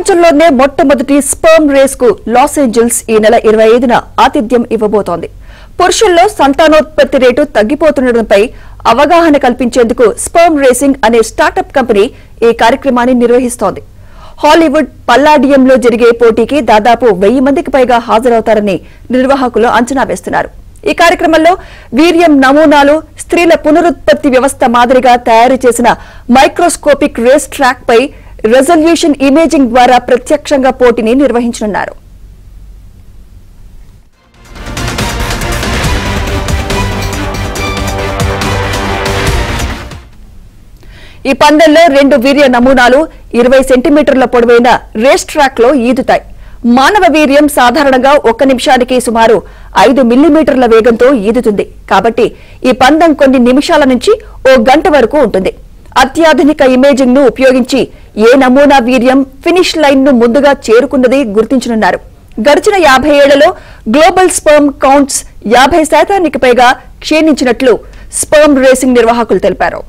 ప్రపంచంలోనే మొట్టమొదటి sperm race కు లాస్ ఏంజల్స్ ఈ నెల 25న ఆతిథ్యం ఇవ్వబోతోంది. పురుషుల్లో సంతానోత్పత్తి రేటు తగ్గిపోతుండటంపై అవగాహన కల్పించేందుకు స్పర్మ్ రేసింగ్ అనే స్టార్టప్ కంపెనీ ఈ కార్యక్రమాన్ని నిర్వహిస్తోంది. హాలీవుడ్ పల్లాడియంలో జరిగే పోటీకి దాదాపు 1000 మందికి పైగా హాజరవుతారని నిర్వాహకులు అంచనా వేస్తున్నారు. ఈ కార్యక్రమంలో వీర్యం నమూనాలు, స్త్రీల పునరుత్పత్తి వ్యవస్థ మాదిరిగా తయారు చేసిన మైక్రోస్కోపిక్ రేస్ ట్రాక్ పై రెజల్యూషన్ ఇమేజింగ్ ద్వారా ప్రత్యక్షంగా పోటీని నిర్వహించనున్నారు. ఈ పందెంలో 2 వీర్య నమూనాలు 20 సెంటీమీటర్ల పొడవైన రేస్ ట్రాక్ లో ఈదుతాయి. మానవ వీర్యం సాధారణంగా 1 నిమిషానికి సుమారు 5 మిల్లీమీటర్ల వేగంతో ఈదుతుంది. కాబట్టి ఈ పందెం కొన్ని నిమిషాల నుంచి 1 గంట వరకు ఉంటుంది. అత్యాధునిక ఇమేజింగ్ ను ఉపయోగించి ఏ నమూనా వీర్యం ఫినిష్ లైన్ ను ముందుగా చేరుకున్నది గుర్తించనున్నారు. గడిచిన 50 ఏళ్లలో గ్లోబల్ స్పర్మ్ కౌంట్స్ 50% పైగా క్షీణించినట్లు స్పర్మ్ రేసింగ్ నిర్వాహకులు తెలిపారు.